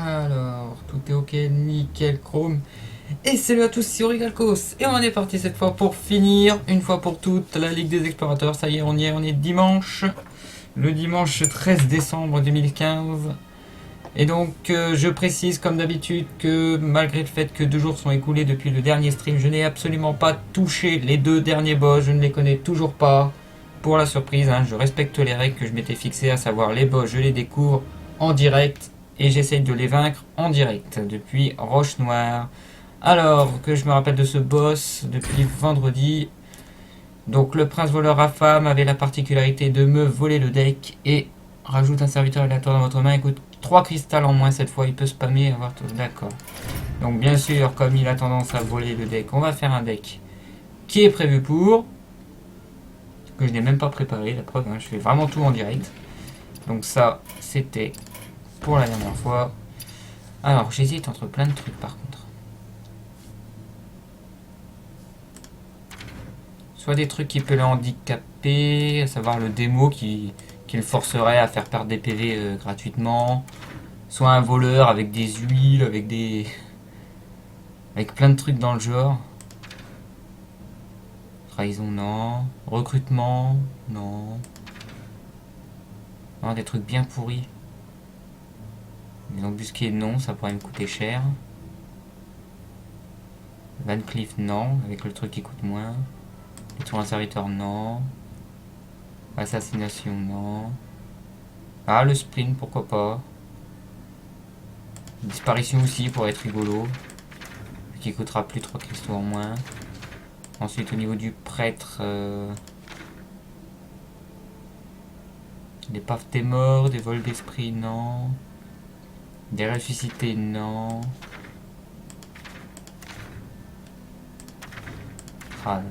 Alors, tout est ok, nickel, chrome. Et salut à tous, c'est Origalcos. Et on est parti cette fois pour finir, une fois pour toutes, la Ligue des Explorateurs. Ça y est, on est dimanche. Le dimanche 13 décembre 2015. Et donc, je précise comme d'habitude que malgré le fait que 2 jours sont écoulés depuis le dernier stream, je n'ai absolument pas touché les 2 derniers boss. Je ne les connais toujours pas. Pour la surprise, hein, je respecte les règles que je m'étais fixées, à savoir les boss, je les découvre en direct et j'essaye de les vaincre en direct depuis Roche Noire. Alors que je me rappelle de ce boss depuis vendredi. Donc le prince voleur à femme avait la particularité de me voler le deck et rajoute un serviteur aléatoire dans votre main. Écoute, 3 cristals en moins cette fois, il peut spammer et avoir tout. D'accord. Donc bien sûr, comme il a tendance à voler le deck, on va faire un deck qui est prévu pour. Que je n'ai même pas préparé, la preuve, hein, je fais vraiment tout en direct. Donc ça, c'était pour la dernière fois. Alors, j'hésite entre plein de trucs par contre. Soit des trucs qui peuvent le handicaper, à savoir le démo qui le forcerait à faire perdre des PV gratuitement. Soit un voleur avec des huiles, avec plein de trucs dans le genre. Trahison, non. Recrutement, non. Non, des trucs bien pourris. Les embusqués, non, ça pourrait me coûter cher. Van Cleef, non, avec le truc qui coûte moins. Détruire un serviteur, non. Assassination, non. Ah, le sprint, pourquoi pas. Disparition aussi, pour être rigolo. Qui coûtera plus 3 cristaux en moins. Ensuite, au niveau du prêtre, l'épave des morts, des vols d'esprit, non. Des ressuscités, non. Ah là là.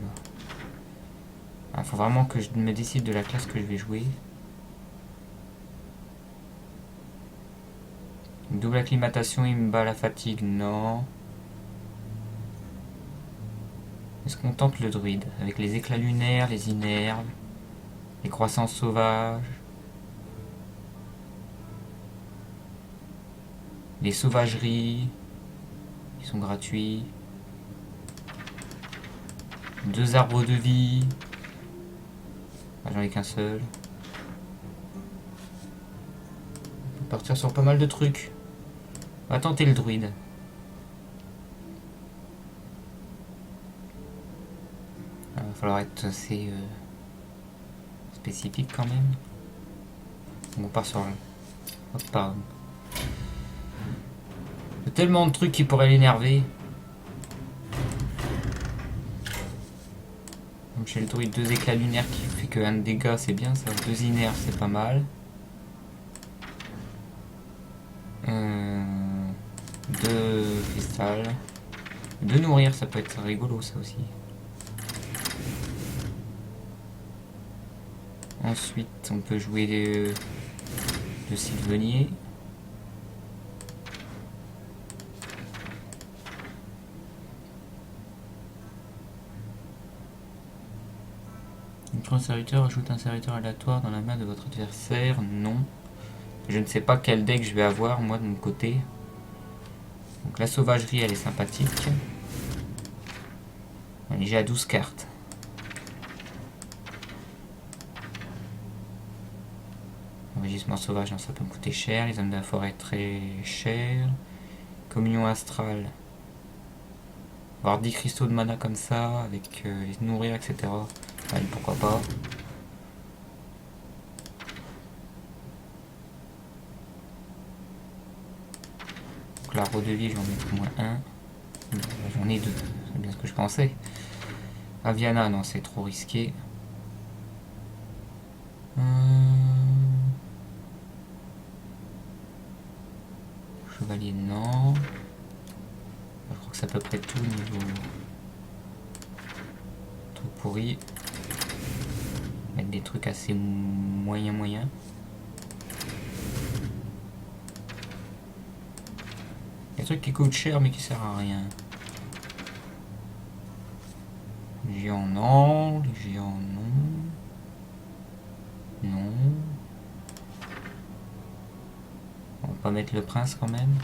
Il faut vraiment que je me décide de la classe que je vais jouer. Une double acclimatation, il me bat la fatigue, non. Est-ce qu'on tente le druide avec les éclats lunaires, les inerves, les croissances sauvages, les sauvageries qui sont gratuits, 2 arbres de vie. Ah, j'en ai qu'un seul. On peut partir sur pas mal de trucs. On va tenter le druide. Il va falloir être assez spécifique quand même. Donc on part sur... Hop, pardon. Il y a tellement de trucs qui pourraient l'énerver. Donc j'ai le druide 2 éclats lunaires qui fait que 1 de dégâts, c'est bien ça. 2 inerves, c'est pas mal. 2 cristal. 2 nourrir, ça peut être rigolo ça aussi. Ensuite, on peut jouer de Sylvenier. Un serviteur ajoute un serviteur aléatoire dans la main de votre adversaire. Non. Je ne sais pas quel deck je vais avoir moi de mon côté. Donc la sauvagerie elle est sympathique. On est déjà à 12 cartes. Enrichissement sauvage, non, ça peut me coûter cher. Les hommes de la forêt très cher. Communion astrale. Avoir 10 cristaux de mana comme ça, avec les nourrir, etc. Allez, pourquoi pas. Donc l'arbre de vie, j'en mets moins 1. J'en ai 2, c'est bien ce que je pensais. Aviana, non, c'est trop risqué. Chevalier, non. Je crois que c'est à peu près tout niveau. Tout pourri. Mettre des trucs assez moyens. Des trucs qui coûtent cher mais qui servent à rien. Géant, non. Les géants, non. Non. On va pas mettre le prince quand même.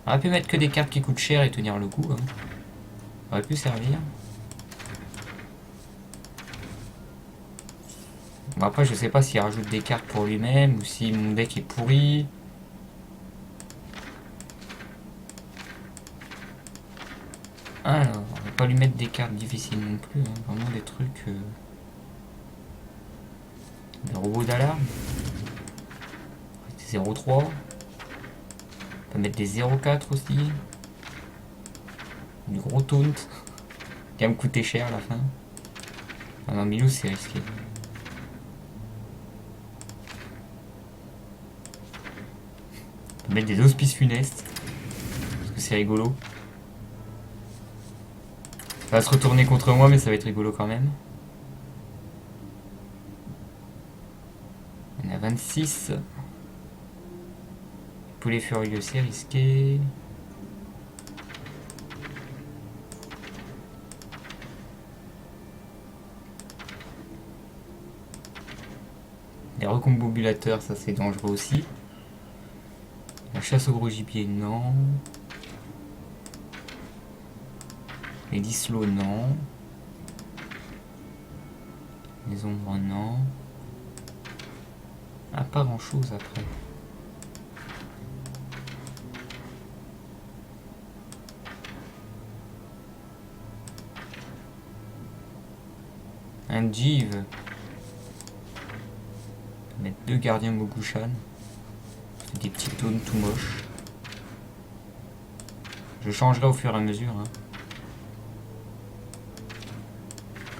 On aurait pu mettre que des cartes qui coûtent cher et tenir le coup. Hein. Ça aurait pu servir. Bon, après, je sais pas s'il rajoute des cartes pour lui-même ou si mon deck est pourri. Alors, on va pas lui mettre des cartes difficiles non plus. Hein. Vraiment des trucs... Des robots d'alarme. 0,3. On peut mettre des 0,4 aussi. Du gros taunt. Qui va me coûter cher à la fin. Ah non, Milou, c'est risqué. On peut mettre des auspices funestes. Parce que c'est rigolo. Ça va se retourner contre moi, mais ça va être rigolo quand même. On a 26. Poulet furieux, c'est risqué. Les recombobulateurs, ça c'est dangereux aussi. La chasse au gros gibier, non. Les dislots, non. Les ombres, non. Ah, pas grand chose après. Un Jeeve. Mettre 2 gardiens Mogushan. Des petits tones tout moches. Je changerai au fur et à mesure. Hein.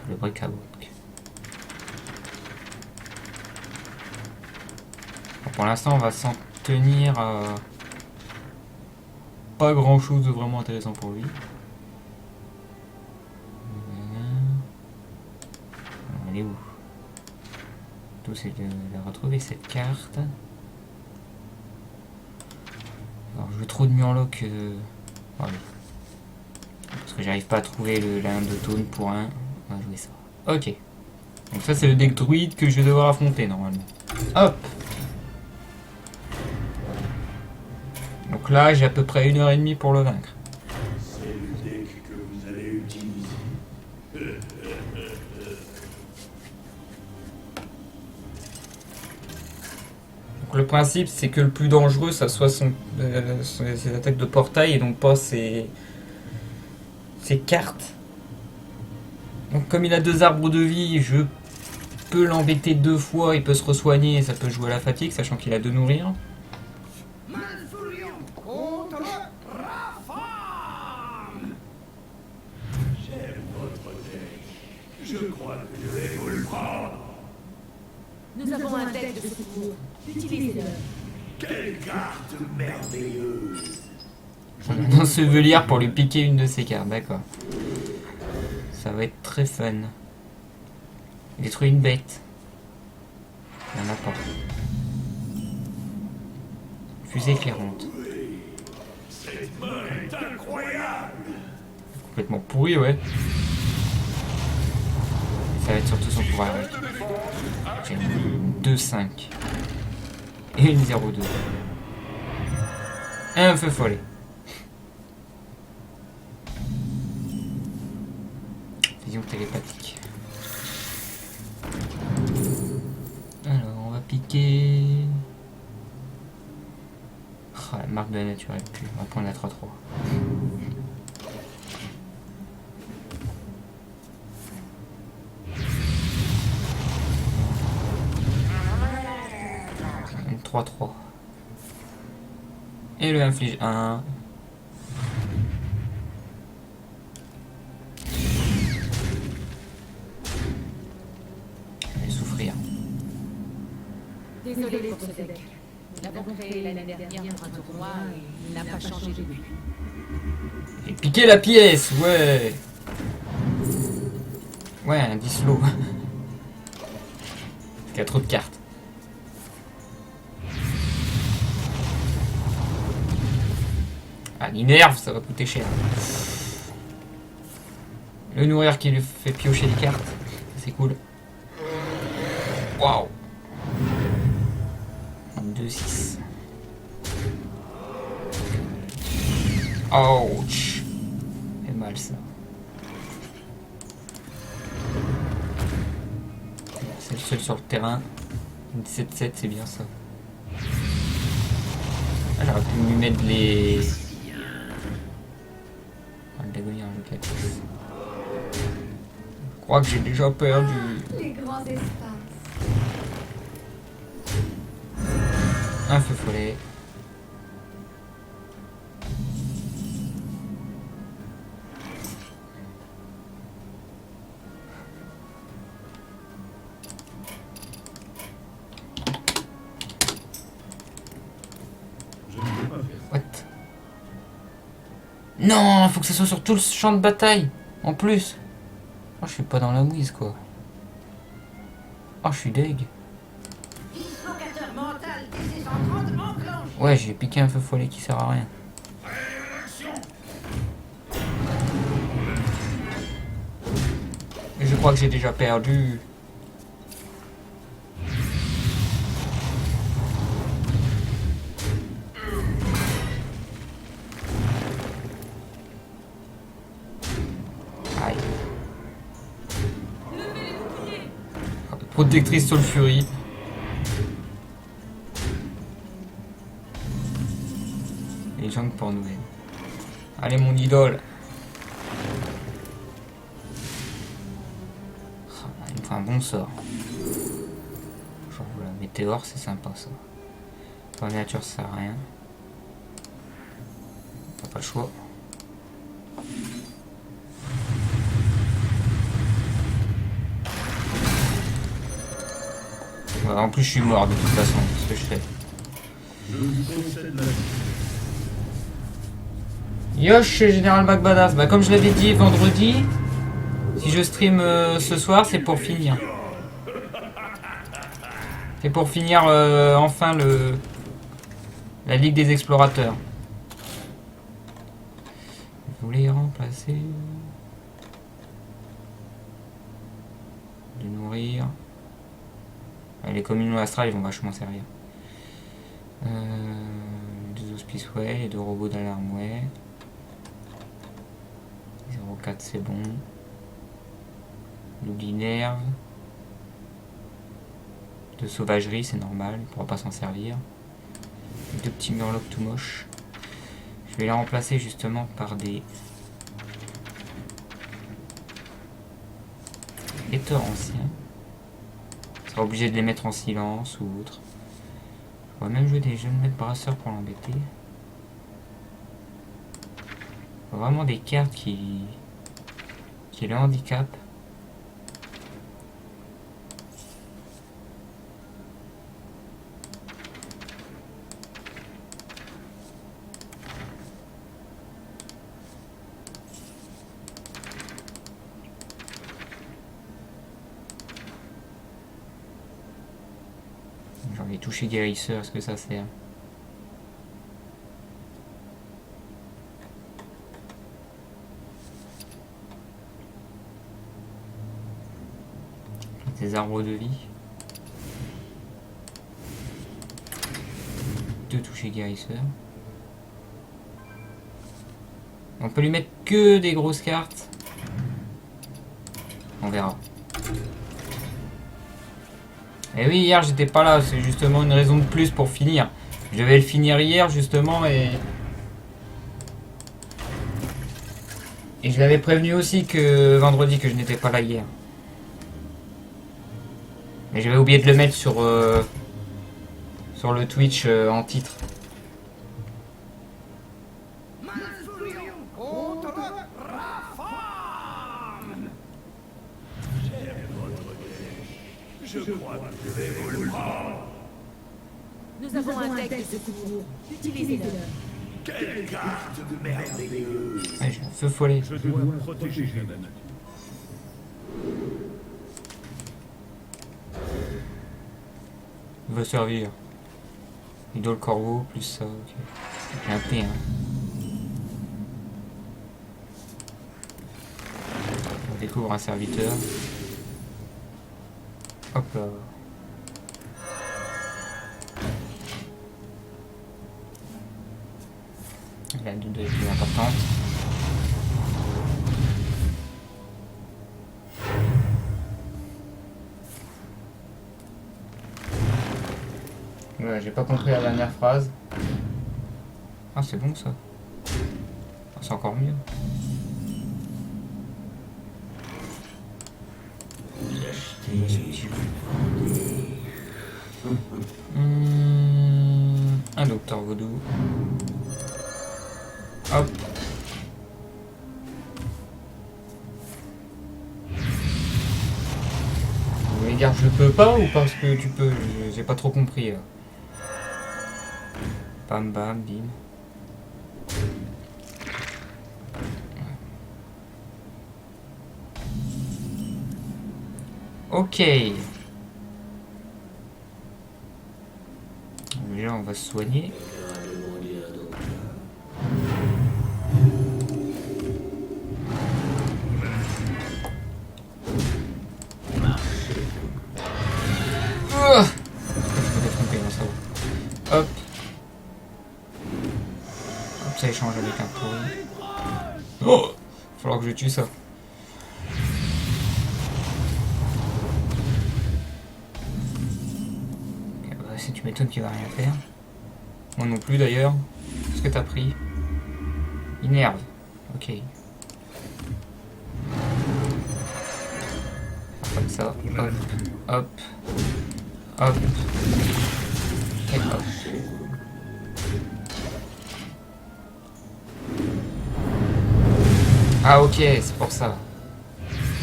Le brick à book. Pour l'instant, on va s'en tenir à pas grand chose de vraiment intéressant pour lui. Elle est où? Tout c'est de retrouver cette carte. Alors je veux trop de Murloc. Ah oui. Parce que j'arrive pas à trouver l'un de taunt pour un. On va jouer ça. Ok. Donc ça c'est le deck druide que je vais devoir affronter normalement. Hop. Donc là j'ai à peu près 1h30 pour le vaincre. C'est le deck que vous allez utiliser. Donc le principe c'est que le plus dangereux ça soit ses attaques de portail et donc pas ses cartes. Donc comme il a 2 arbres de vie, je peux l'embêter 2 fois, il peut se re-soigner et ça peut jouer à la fatigue, sachant qu'il a 2 nourrir. Malfurion contre Rafam. J'aime votre deck. Je crois que je vais vous le prendre. Nous avons un deck de secours. Utilisez-le. Quelle carte merveilleuse. Dans ce velier pour lui piquer une de ses cartes, d'accord. Ça va être très fun. Détruire une bête. Il n'y en a pas. Fusée éclairante. Oui, cette main est incroyable. Complètement pourri, ouais. Ça va être surtout son pouvoir. J'ai une 2-5. Et une 0-2. Et un feu follet. Vision télépathique. Alors, on va piquer... Ah, la marque de la nature est plus. On va prendre la 3-3. Une 3-3. Et le inflige 1. Désolé pour ce deck. Nous l'avons créé l'année dernière pour un tournoi et il n'a pas changé depuis. Et piquer la pièce, ouais. Ouais, un dislo. Il y a trop de cartes. Ah, l'inerve, ça va coûter cher. Le nourrir qui lui fait piocher les cartes, c'est cool. Waouh. 2-6. Ouch. C'est mal ça. C'est le seul sur le terrain. Une 7-7, c'est bien ça. Ah, j'aurais pu lui mettre les... Ah, le Dagonia, le cac. Je crois que j'ai déjà perdu. Les grands espaces. Un feu follet. Je ne peux pas faire ça. What? Non, faut que ça soit sur tout le champ de bataille. En plus. Oh, je suis pas dans la mouise, quoi. Oh, je suis deg. Dislocateur mental DC-130 enclenché. Ouais, j'ai piqué un feu follet qui sert à rien. Et je crois que j'ai déjà perdu. Aïe. Protectrice Soul Fury. Les gens pour Noël. Allez mon idole. Il me faut un bon sort. Genre la météore, c'est sympa ça. La nature ça sert à rien. T'as pas le choix. Ouais, en plus je suis mort de toute façon, c'est ce que je fais. Je vous concède la vie. Yosh, Général McBadass. Bah comme je l'avais dit vendredi, si je stream ce soir, c'est pour finir. C'est pour finir enfin la Ligue des Explorateurs. Je voulais remplacer... De nourrir... Les communaux astrales ils vont vachement servir. Deux hospices ouais, et deux robots d'alarme ouais. 0,4 c'est bon. L'oubli nerve. De sauvagerie c'est normal, il pourra pas s'en servir. Deux petits murlocs tout moches. Je vais les remplacer justement par des guetteurs anciens. On sera obligé de les mettre en silence ou autre. On va même jouer des jeunes maîtres brasseurs pour l'embêter. Vraiment des cartes qui le handicapent. Genre les toucher guérisseurs, est-ce que ça sert? Des arbres de vie. Deux toucher guérisseurs. On peut lui mettre que des grosses cartes. On verra. Et oui, hier j'étais pas là, c'est justement une raison de plus pour finir. Je devais le finir hier justement et je l'avais prévenu aussi que vendredi que je n'étais pas là hier. Mais j'avais oublié de le mettre sur le Twitch en titre. Malfurion contre Rafam. J'aime votre guerre. Je crois que je vais vous le prendre. Nous avons un deck de secours. Utilisez-le. Quelle carte merveilleuse. Ouais, j'ai un feu follet. Je dois protéger la nature. Il va servir. Idole corbeau plus ça, ok. J'ai un P1. On découvre un serviteur. Hop là. La 2 est plus importante. Ouais, j'ai pas compris la dernière phrase. Ah, c'est bon ça. Ah, c'est encore mieux. Un docteur Vaudou. Hop. Mais gars, je peux pas ou parce que tu peux? J'ai pas trop compris. Bam bam bim. Ok. Là, on va se soigner. Hop. Hop, ça échange avec un pourri. Oh, il va falloir que je tue ça. Si tu m'étonnes qu'il va rien faire. Moi non plus d'ailleurs. Qu'est-ce que t'as pris? Innerve. Ok. Comme ça. Hop. Hop. Hop. Et hop. Ah ok, c'est pour ça.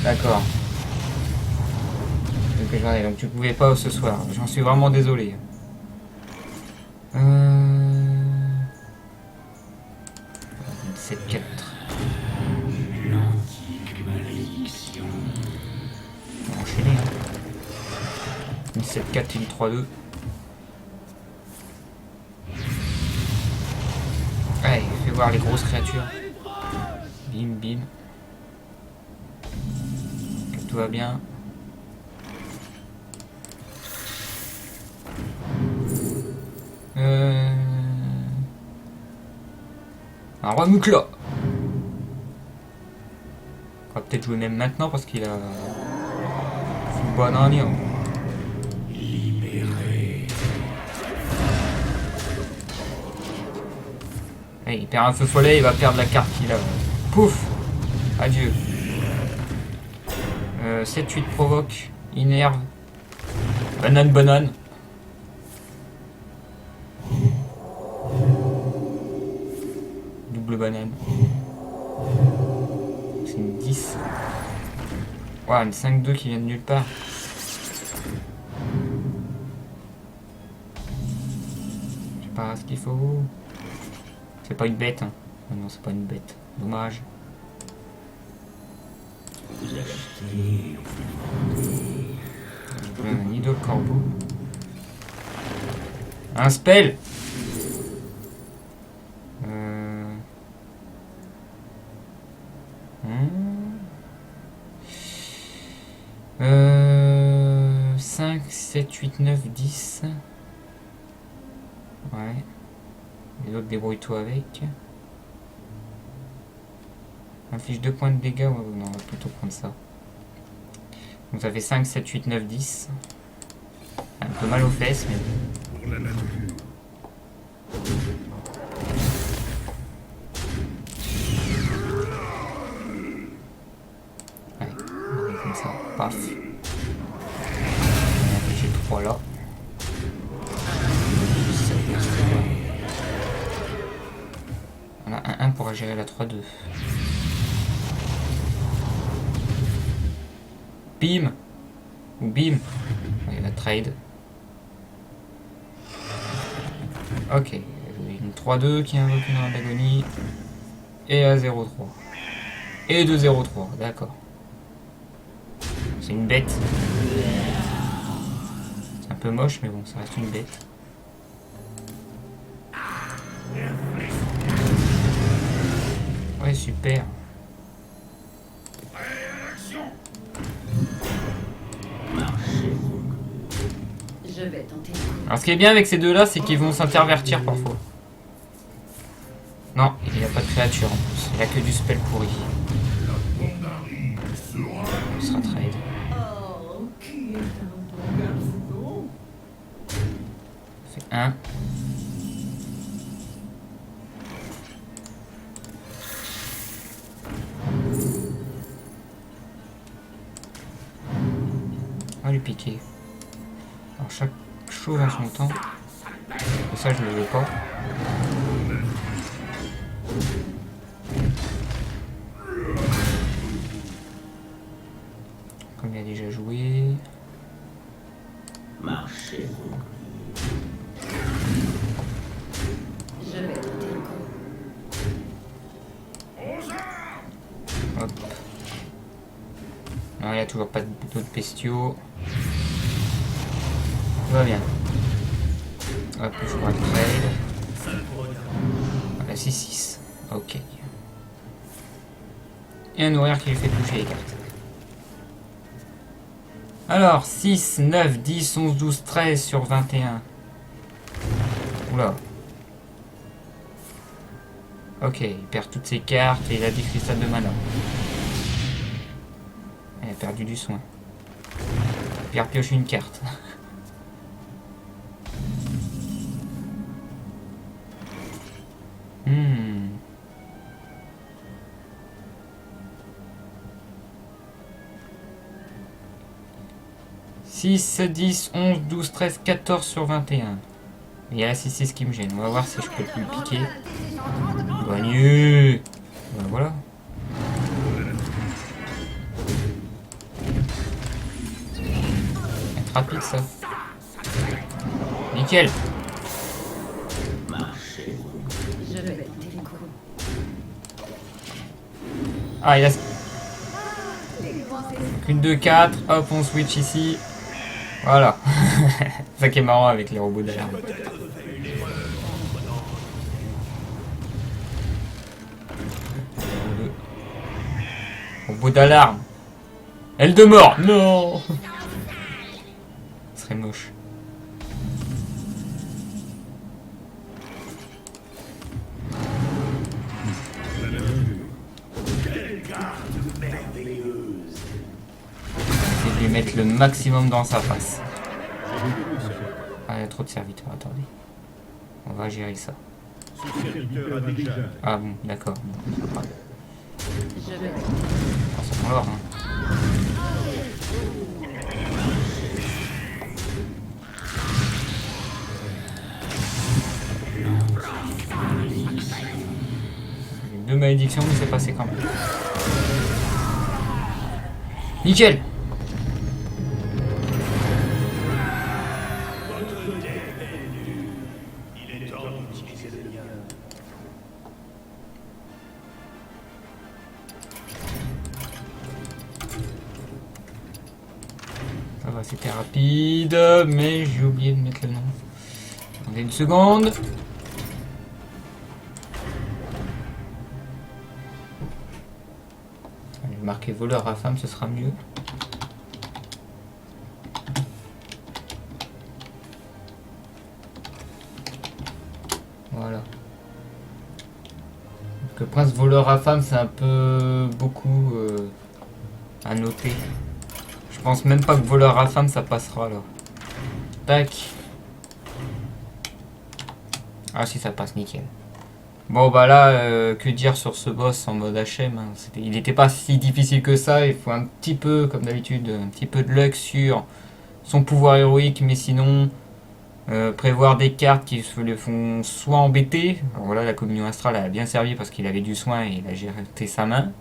D'accord. Donc tu pouvais pas ce soir. J'en suis vraiment désolé. 7-4. L'antique malédiction. On va enchaîner. Hein. Une 7-4 et une 3-2. Allez, fais voir les grosses créatures. Bim, bim. Que tout va bien. Un roi Mukla. On va peut-être jouer même maintenant parce qu'il a une bonne année. Libéré. Hey, il perd un feu follet, il va perdre la carte qu'il a. Pouf. Adieu. 7-8 provoque. Innerve. Banane, banane. Double banane. C'est une 10. Ouah, une 5-2 qui vient de nulle part. Je sais pas ce qu'il faut. C'est pas une bête, hein. Non, c'est pas une bête. Dommage. Un idole corbeau. Un spell. 5, 7, 8, 9, 10. Ouais. Les autres, débrouille-toi avec. Inflige 2 points de dégâts. Ouais, non, on va plutôt prendre ça. Donc ça fait 5, 7, 8, 9, 10. Un peu mal aux fesses, mais... Pour la nature. Ouais, comme ça. Paf. J'ai 3 là. On a un 1 pour gérer la 3-2. Bim. Ou bim. Il va trade. Ok. Une 3-2 qui invoque une rame d'agonie. Et à 0-3. Et de 0-3. D'accord. C'est une bête. C'est un peu moche, mais bon, ça reste une bête. Ouais, super. Je vais tenter. Alors ce qui est bien avec ces deux-là, c'est qu'ils vont s'intervertir parfois. Non, créatures en plus. Il a que du spell pourri. Ce sera trade. Oh, qui est un bon garçon. C'est 1. On va lui piquer. Alors chaque chose en son temps. Et ça je ne le veux pas. Comme il a déjà joué. Marchez. Je vais te déco. Hop. Non, il n'y a toujours pas d'autres bestiaux. Tout va bien. Hop, je vois le trade. Voilà, 6-6. Ok. Et un horaire qui lui fait toucher les cartes. Alors, 6, 9, 10, 11, 12, 13 sur 21. Oula. Ok, il perd toutes ses cartes et il a 10 cristals de mana. Il a perdu du soin. Il a repioché une carte. Hmm. « 6, 10, 11, 12, 13, 14 sur 21. » Il y a la 6-6 qui me gêne. On va voir si je peux plus le piquer. Gagné. Voilà. C'est rapide ça. Nickel. Je vais te déco. Ah, il a... Une 2-4. Hop, on switch ici. Voilà. C'est ça qui est marrant avec les robots d'alarme. Robot d'alarme. Elle de mort. Non. Ce serait moche. Essayer de lui mettre le maximum dans sa face. Ah, il y a trop de serviteurs, attendez. On va gérer ça. Ah bon, d'accord. Bon, Je vais te c'est mort, hein. Deux malédictions, mais c'est passé quand même. Nickel. Il est temps d'utiliser le mien. Ça va, c'était rapide, mais j'ai oublié de mettre le nom. Attendez une seconde. Allez, marquer voleur à femme, ce sera mieux. Voilà. Parce que prince voleur à femme, c'est un peu beaucoup à noter. Je pense même pas que voleur à femme ça passera là. Tac. Ah si, ça passe, nickel. Bon bah là, que dire sur ce boss en mode HM, hein. Il n'était pas si difficile que ça, il faut un petit peu, comme d'habitude, un petit peu de luck sur son pouvoir héroïque, mais sinon, prévoir des cartes qui se le font soit embêter. Alors voilà, la communion astrale a bien servi parce qu'il avait du soin et il a géré sa main.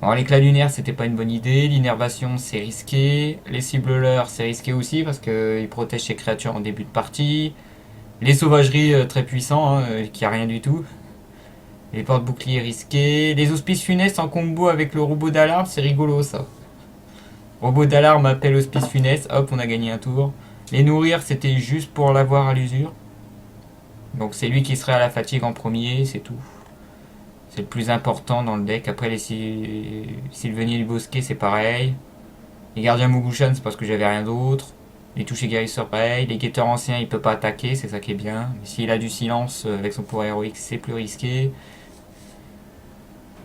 Alors l'éclat lunaire c'était pas une bonne idée, l'innervation c'est risqué, les cibleurs c'est risqué aussi parce qu'il protège ses créatures en début de partie, les sauvageries très puissants qui a rien du tout, les porte-boucliers risqués, les hospices funestes en combo avec le robot d'alarme, c'est rigolo ça. Robot d'alarme appelle hospice funeste, hop on a gagné un tour. Les nourrir c'était juste pour l'avoir à l'usure, donc c'est lui qui serait à la fatigue en premier, c'est tout. C'est le plus important dans le deck. Après les Sylvaniers du Bosquet c'est pareil. Les gardiens Mugushan c'est parce que j'avais rien d'autre. Les touchés guérisseurs pareil. Les guetteurs anciens il peut pas attaquer, c'est ça qui est bien. Mais s'il a du silence avec son pouvoir héroïque c'est plus risqué.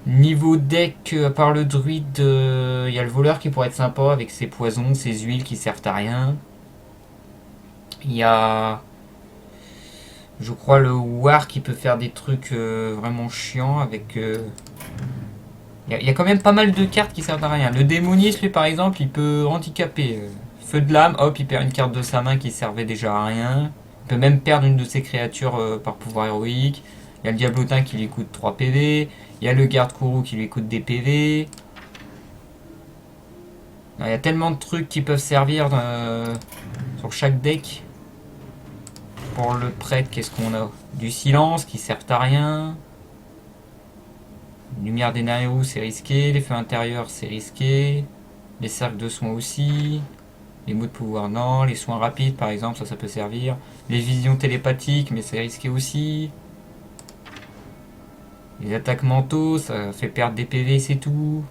Niveau deck, à part le druide, il y a le voleur qui pourrait être sympa avec ses poisons, ses huiles qui servent à rien. Il y a, je crois, le war qui peut faire des trucs vraiment chiants avec... Il y a quand même pas mal de cartes qui servent à rien. Le démoniste, lui, par exemple, il peut handicaper. Feu de lame, hop, il perd une carte de sa main qui servait déjà à rien. Il peut même perdre une de ses créatures par pouvoir héroïque. Il y a le diablotin qui lui coûte 3 PV. Il y a le garde-kourou qui lui coûte des PV. Il y a tellement de trucs qui peuvent servir sur chaque deck. Pour le prêtre, qu'est-ce qu'on a? Du silence qui sert à rien. Lumière des Nairou, c'est risqué. Les feux intérieurs, c'est risqué. Les cercles de soins aussi. Les mots de pouvoir, non. Les soins rapides, par exemple, ça peut servir. Les visions télépathiques, mais c'est risqué aussi. Les attaques mentaux, ça fait perdre des PV, c'est tout.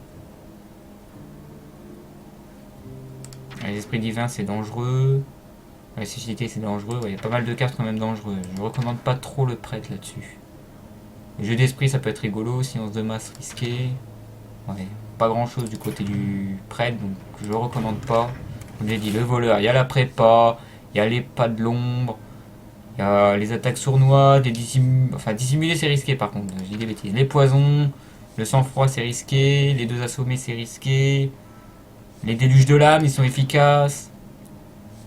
Les esprits divins, c'est dangereux. La ressuscité, c'est dangereux. Il y a pas mal de cartes quand même dangereuses. Je recommande pas trop le prêtre là-dessus. Le jeu d'esprit, ça peut être rigolo. Silence de masse, risqué. Ouais, pas grand-chose du côté du prêtre, donc je le recommande pas. Comme j'ai dit, le voleur, il y a la prépa, il y a les pas de l'ombre. Il y a les attaques sournois, enfin dissimuler c'est risqué par contre, je dis des bêtises. Les poisons, le sang-froid c'est risqué, les deux assommés c'est risqué. Les déluges de l'âme ils sont efficaces.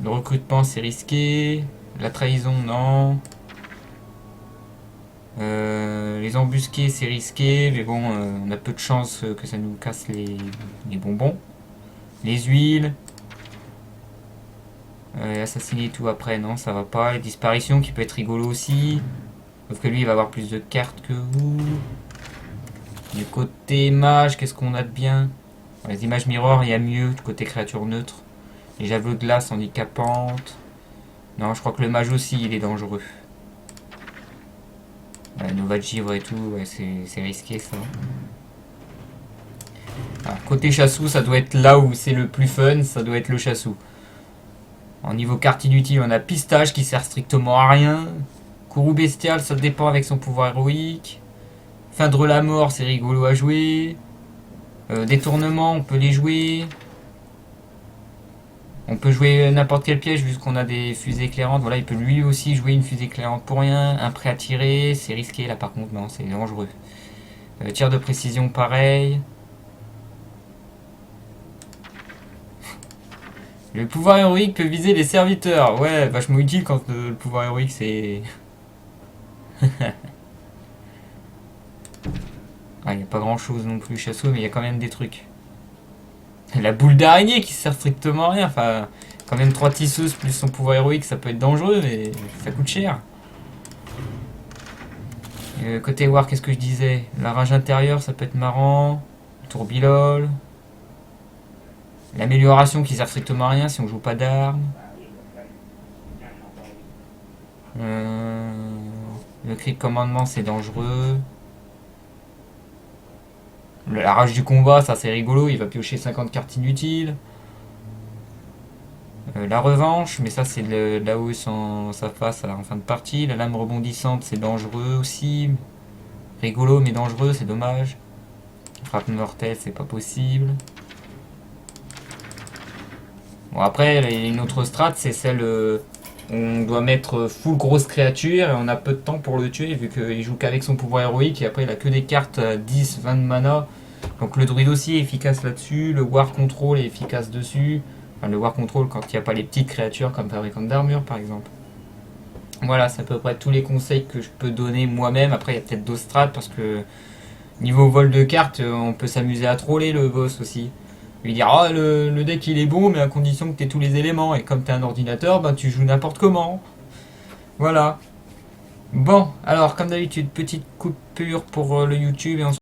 Le recrutement c'est risqué. La trahison non. Les embusqués c'est risqué, mais bon on a peu de chance que ça nous casse les bonbons. Les huiles. Assassiner et tout après, non, ça va pas. Les disparitions qui peut être rigolo aussi. Sauf que lui, il va avoir plus de cartes que vous. Du côté mage, qu'est-ce qu'on a de bien? Les images mirror, il y a mieux. Du côté créature neutre. Les javelots de glace handicapantes. Non, je crois que le mage aussi, il est dangereux. Nova de givre et tout, ouais, c'est risqué ça. Alors, côté chassou, ça doit être là où c'est le plus fun, ça doit être le chassou. En niveau carte inutile, on a Pistache qui sert strictement à rien. Kourou bestial, ça dépend avec son pouvoir héroïque. Feindre la mort, c'est rigolo à jouer. Détournement, on peut les jouer. On peut jouer n'importe quel piège vu qu'on a des fusées éclairantes. Voilà, il peut lui aussi jouer une fusée éclairante pour rien. Un prêt à tirer, c'est risqué là par contre, non, c'est dangereux. Tir de précision, pareil. Le pouvoir héroïque peut viser les serviteurs. Ouais, vachement utile quand le pouvoir héroïque c'est... Ah, il n'y a pas grand chose non plus chasseux, mais il y a quand même des trucs. La boule d'araignée qui sert strictement à rien. Enfin, quand même 3 tisseuses plus son pouvoir héroïque, ça peut être dangereux, mais ça coûte cher. Côté war, qu'est-ce que je disais? La rage intérieure, ça peut être marrant. Tourbilol. L'amélioration qui sert strictement à rien si on joue pas d'armes. Le cri de commandement c'est dangereux. La rage du combat ça c'est rigolo, il va piocher 50 cartes inutiles. La revanche, mais ça c'est là où sa face en fin de partie. La lame rebondissante c'est dangereux aussi. Rigolo mais dangereux, c'est dommage. Frappe mortelle c'est pas possible. Bon après, il y a une autre strat, c'est celle où on doit mettre full grosse créature et on a peu de temps pour le tuer vu qu'il joue qu'avec son pouvoir héroïque et après il a que des cartes à 10, 20 de mana. Donc le druide aussi est efficace là-dessus, le war control est efficace dessus. Enfin, le war control quand il n'y a pas les petites créatures comme fabricante d'armure par exemple. Voilà, c'est à peu près tous les conseils que je peux donner moi-même. Après il y a peut-être d'autres strats parce que niveau vol de cartes, on peut s'amuser à troller le boss aussi. Lui dire ah le deck il est bon mais à condition que tu aies tous les éléments et comme tu es un ordinateur bah tu joues n'importe comment. Voilà. Bon alors comme d'habitude petite coupure pour le YouTube et on se